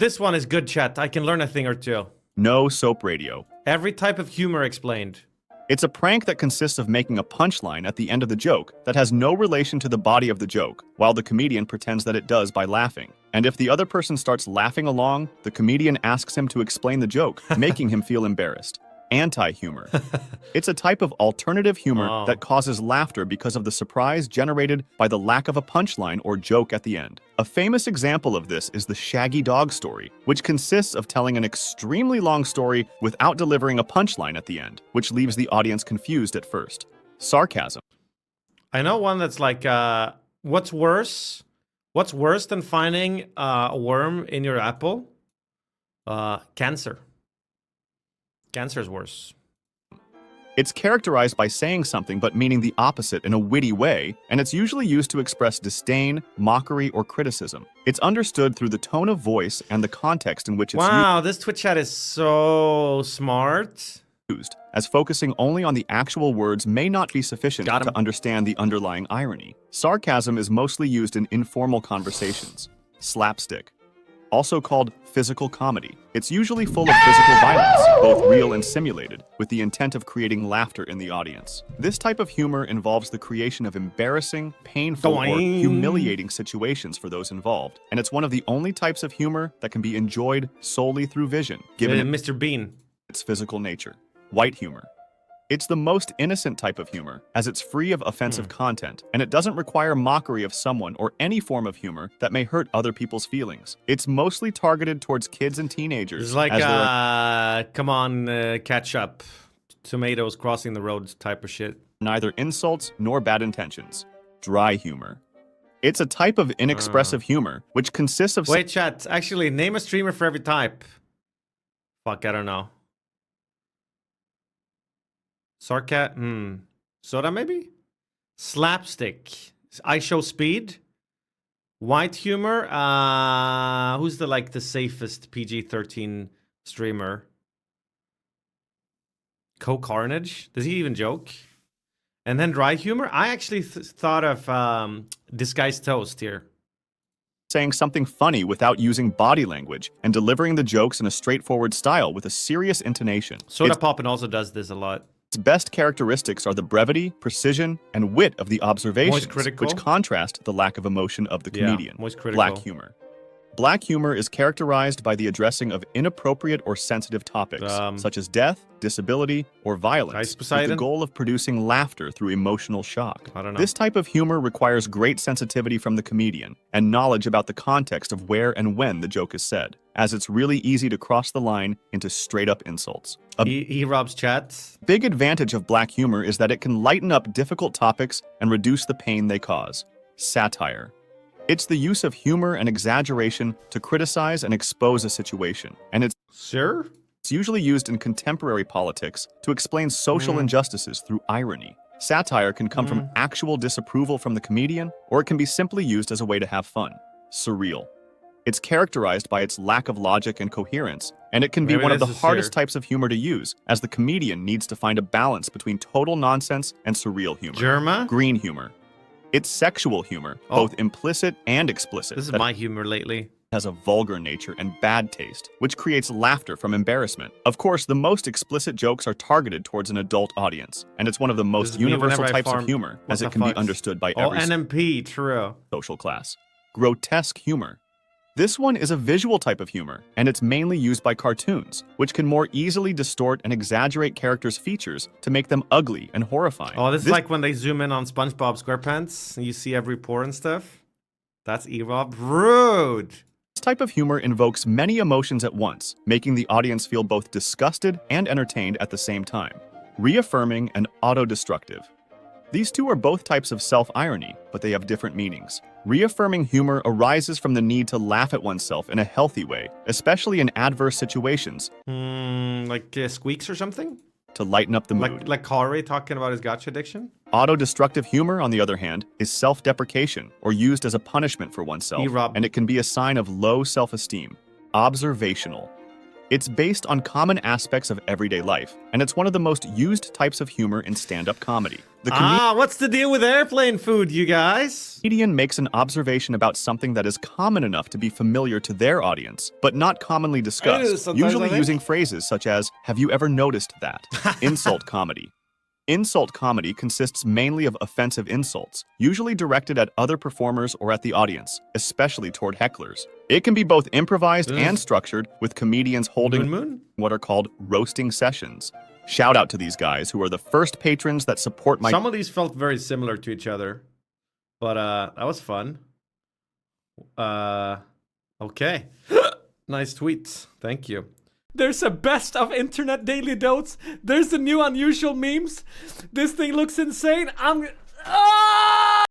This one is good, chat. I can learn a thing or two. No soap radio. Every type of humor explained. It's a prank that consists of making a punchline at the end of the joke that has no relation to the body of the joke, while the comedian pretends that it does by laughing. And if the other person starts laughing along, the comedian asks him to explain the joke, making him feel embarrassed. Anti-humor. It's a type of alternative humor that causes laughter because of the surprise generated by the lack of a punchline or joke at the end. A famous example of this is the Shaggy Dog story, which consists of telling an extremely long story without delivering a punchline at the end, which leaves the audience confused at first. Sarcasm. I know one that's like, what's worse? What's worse than finding a worm in your apple? Cancer. Cancer is worse. It's characterized by saying something but meaning the opposite in a witty way, and it's usually used to express disdain, mockery, or criticism. It's understood through the tone of voice and the context in which it's wow, this Twitch chat is so smart. used, as focusing only on the actual words may not be sufficient to understand the underlying irony. Sarcasm is mostly used in informal conversations. Slapstick. Also called physical comedy. It's usually full of physical violence, both real and simulated, with the intent of creating laughter in the audience. This type of humor involves the creation of embarrassing, painful, or humiliating situations for those involved, and it's one of the only types of humor that can be enjoyed solely through vision, given Mr. Bean. its physical nature. White humor. It's the most innocent type of humor, as it's free of offensive content, and it doesn't require mockery of someone or any form of humor that may hurt other people's feelings. It's mostly targeted towards kids and teenagers. It's like, come on, catch up. Tomatoes crossing the road type of shit. Neither insults nor bad intentions. Dry humor. It's a type of inexpressive humor, which consists of... Wait, chat. Actually, name a streamer for every type. Fuck, I don't know. Soda maybe? Slapstick. I show speed. White humor. Who's the safest PG-13 streamer? Carnage. Does he even joke? And then dry humor. I actually thought of Disguised Toast here. Saying something funny without using body language and delivering the jokes in a straightforward style with a serious intonation. Soda Poppin' also does this a lot. Its best characteristics are the brevity, precision, and wit of the observations, which contrast the lack of emotion of the comedian. Black humor. Black humor is characterized by the addressing of inappropriate or sensitive topics, such as death, disability, or violence, with the goal of producing laughter through emotional shock. I don't know. This type of humor requires great sensitivity from the comedian and knowledge about the context of where and when the joke is said, as it's really easy to cross the line into straight-up insults. He robs chats. Big advantage of black humor is that it can lighten up difficult topics and reduce the pain they cause. Satire. It's the use of humor and exaggeration to criticize and expose a situation, and it's usually used in contemporary politics to explain social injustices through irony. Satire can come from actual disapproval from the comedian, or it can be simply used as a way to have fun. Surreal. It's characterized by its lack of logic and coherence, and it can be one of the hardest types of humor to use, as the comedian needs to find a balance between total nonsense and surreal humor. Green humor. It's sexual humor, both implicit and explicit. This is my humor lately. Has a vulgar nature and bad taste, which creates laughter from embarrassment. Of course, the most explicit jokes are targeted towards an adult audience, and it's one of the most universal types of humor, as it can be understood by every NMP, true. social class. Grotesque humor. This one is a visual type of humor, and it's mainly used by cartoons, which can more easily distort and exaggerate characters' features to make them ugly and horrifying. Oh, this is like when they zoom in on SpongeBob SquarePants, and you see every pore and stuff. That's E-Rob. Rude! This type of humor invokes many emotions at once, making the audience feel both disgusted and entertained at the same time. Reaffirming and autodestructive. These two are both types of self-irony, but they have different meanings. Reaffirming humor arises from the need to laugh at oneself in a healthy way, especially in adverse situations. Like Squeaks or something? To lighten up the mood. Like Kari talking about his gotcha addiction? Autodestructive humor, on the other hand, is self-deprecation or used as a punishment for oneself, and it can be a sign of low self-esteem. Observational. It's based on common aspects of everyday life, and it's one of the most used types of humor in stand-up comedy. The What's the deal with airplane food, you guys? comedian makes an observation about something that is common enough to be familiar to their audience, but not commonly discussed, sometimes, I usually think. using phrases such as, "Have you ever noticed that?" Insult comedy. Insult comedy consists mainly of offensive insults, usually directed at other performers or at the audience, especially toward hecklers. It can be both improvised and structured, with comedians holding Moon? what are called roasting sessions. Shout out to these guys who are the first patrons that support my Some of these felt very similar to each other, but that was fun. Okay. Nice tweets. Thank you. There's a best of internet daily dotes. There's the new unusual memes. This thing looks insane.